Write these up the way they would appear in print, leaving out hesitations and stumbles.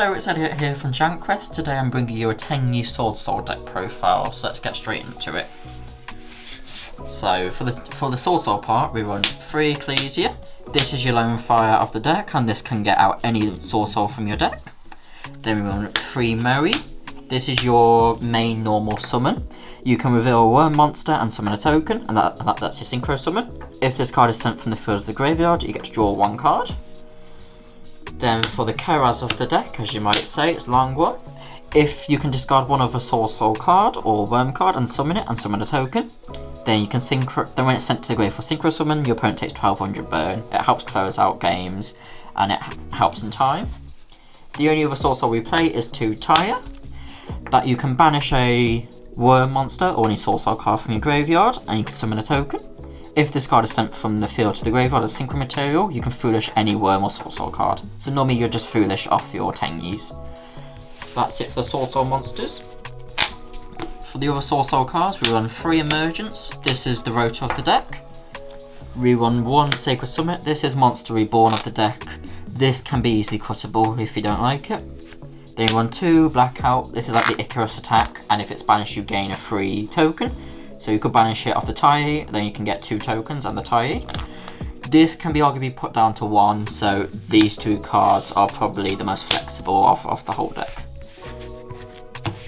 Hello, it's Elliot here from JanQuest. Today I'm bringing you a Tenyi Swordsoul deck profile, so let's get straight into it. So for the Swordsoul part, we run 3 Ecclesia. This is your lone fire of the deck, and this can get out any Swordsoul from your deck. Then we run 3 Mary. This is your main normal summon. You can reveal a worm monster and summon a token, and that's your synchro summon. If this card is sent from the field to the graveyard, you get to draw 1 card. Then for the Keras of the deck, as you might say, it's long one. If you can discard one of a Swordsoul card or worm card and summon it and summon a token, then you can synchro. Then when it's sent to the grave for synchro summon, your opponent takes 1200 burn. It helps close out games and it helps in time. The only other Swordsoul we play is 2 Tire, that you can banish a worm monster or any Swordsoul card from your graveyard and you can summon a token. If this card is sent from the field to the graveyard as synchro material, you can foolish any worm or Swordsoul card. So normally you're just foolish off your Tenyis. That's it for the Swordsoul monsters. For the other Swordsoul cards, we run 3 Emergence. This is the rotor of the deck. We run 1 Sacred Summit. This is Monster Reborn of the deck. This can be easily cuttable if you don't like it. Then you run 2 Blackout. This is like the Icarus attack, and if it's banished you gain a free token. So you could banish it off the Tie, then you can get 2 tokens and the Tie. This can be arguably put down to 1, so these 2 cards are probably the most flexible of the whole deck.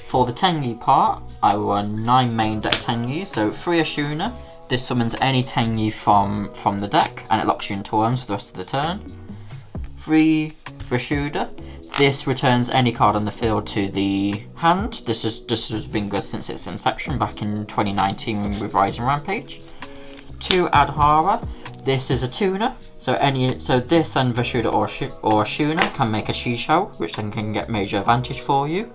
For the Tenyi part, I run 9 main deck Tenyis, so 3 Ashuna. This summons any Tenyi from the deck, and it locks you into worms for the rest of the turn. 3 Rishuda. This returns any card on the field to the hand. This has been good since its inception back in 2019 with Rising Rampage. 2 Adhara. This is a tuner, so this and Vishuda or Ashuna can make a Shishou, which then can get major advantage for you.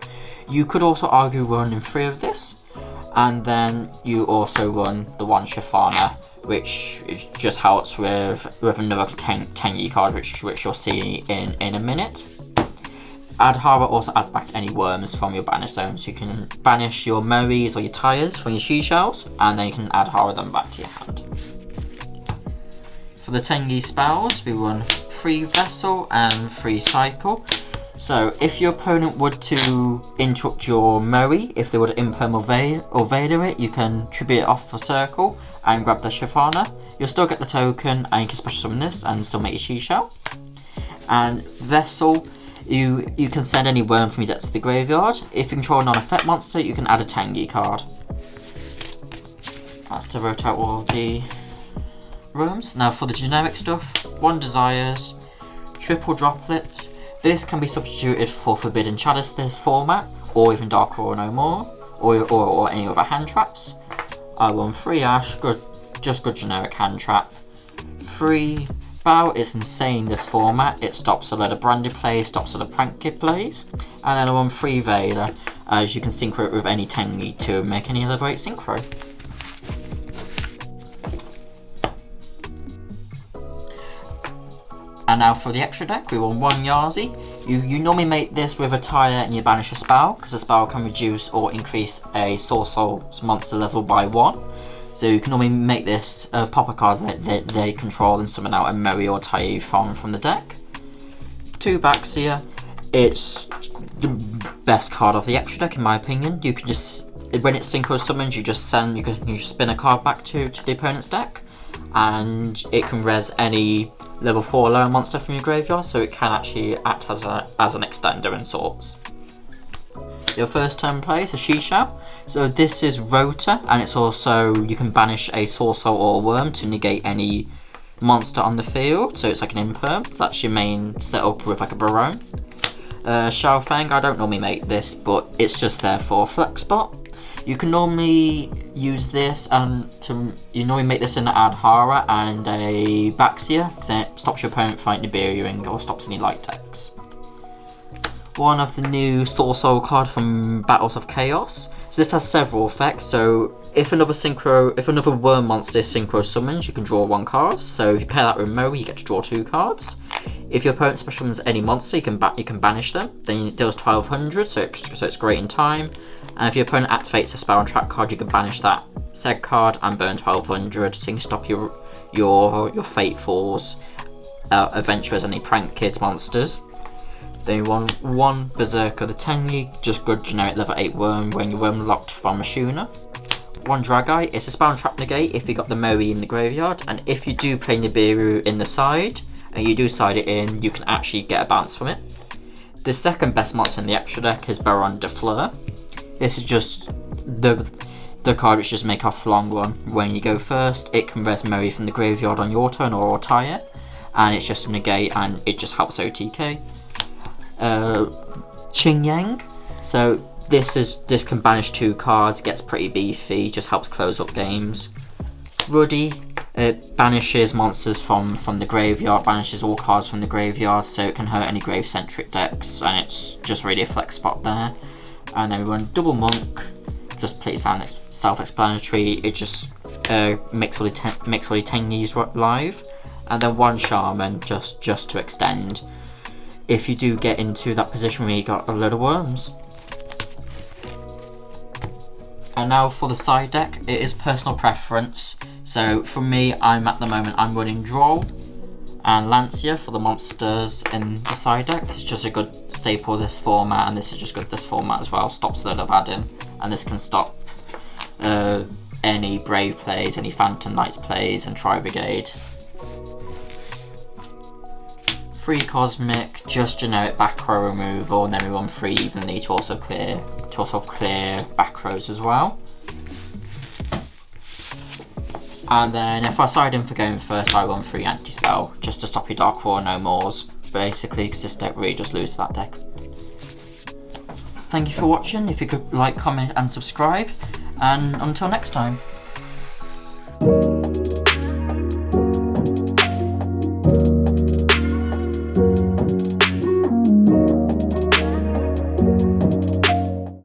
You could also argue running 3 of this, and then you also run the 1 Shafana, which just helps with another Tenyi card, which you'll see in a minute. Adhara also adds back any worms from your banish zone, so you can banish your Moris or your Tires from your Shishous, and then you can Adhara them back to your hand. For the Tenyi spells, we run 3 Vessel and 3 Cycle. So if your opponent would to interrupt your Mori, if they would Imperm or Vader it, you can tribute it off for Circle and grab the Shafana. You'll still get the token, and you can special summon this and still make your Shishou. And Vessel, you can send any worm from your deck to the graveyard. If you control a non-effect monster, you can add a Tenyi card. That's to rotate all the worms. Now for the generic stuff, 1 Desires, Triple Droplets. This can be substituted for Forbidden Chalice format, or even Dark Aura No More, or any other hand traps. I run 3 Ash, just good generic hand trap. 3 Bow is insane this format. It stops a lot of Brandy plays, stops a lot of Prank Kid plays. And then I run 3 Vader, as you can synchro it with any Tenyi to make any other great synchro. And now for the extra deck, we run 1 Yazi. You normally make this with a Tire and you banish a spell, because a spell can reduce or increase a Swordsoul monster level by 1. So you can normally make this pop a card that they control and summon out a Meri or Tai from the deck. 2 Baxia. It's the best card of the extra deck in my opinion. You can just, when it's synchro summons, you just spin a card back to the opponent's deck, and it can res any level 4 lower monster from your graveyard, so it can actually act as an extender in sorts. Your first turn play is a Shishou. So this is Rotor, and it's also, you can banish a Swordsoul or worm to negate any monster on the field, so it's like an Imperm. That's your main setup with like a Barone. Xiaofeng, I don't normally make this, but it's just there for flex spot. You can normally use this you normally make this in an Adhara and a Baxia, because it stops your opponent fighting Nibiruing or stops any light decks. One of the new Swordsoul card from Battles of Chaos. So this has several effects. So if another worm monster is synchro summons, you can draw 1 card. So if you pair that with Mori, you get to draw 2 cards. If your opponent special summons any monster, you can banish them. Then it deals 1200, so it's great in time. And if your opponent activates a spell and trap card, you can banish that said card and burn 1200, so you can stop your Fatefuls, Adventurers, and any Prank Kids monsters. Then you run 1 Berserker the Tenyi, just good generic level 8 worm when you worm locked from a Shuna. 1 Dragai, it's a spell and trap negate if you got the Mori in the graveyard, and if you do play Nibiru in the side, and you do side it in, you can actually get a bounce from it. The second best monster in the extra deck is Baron de Fleur. This is just the card which just make off long one. When you go first, it can res Mori from the graveyard on your turn or tie it, and it's just a negate and it just helps OTK. Qing Yang, so this can banish 2 cards, gets pretty beefy, just helps close up games. Ruddy, it banishes monsters from the graveyard, banishes all cards from the graveyard, so it can hurt any grave centric decks, and it's just really a flex spot there. And then we run Double Monk, just pretty self-explanatory. It just makes all the Tenyis live, and then 1 Shaman just to extend if you do get into that position where you got a load of worms. And now for the side deck, it is personal preference. So for me, I'm running Droll and Lancia for the monsters in the side deck. This is just a good staple of this format, and this is just good this format as well. Stops a load of add-in, and this can stop any Brave plays, any Phantom Knights plays, and Tri-Brigade. 3 Cosmic, just generic back row removal, and then we run 3 evenly to also clear back rows as well. And then if I side in for going first, I run 3 anti-spell, just to stop your Dark Roar no mores, basically, because this deck really just loses that deck. Thank you for watching. If you could like, comment and subscribe, and until next time.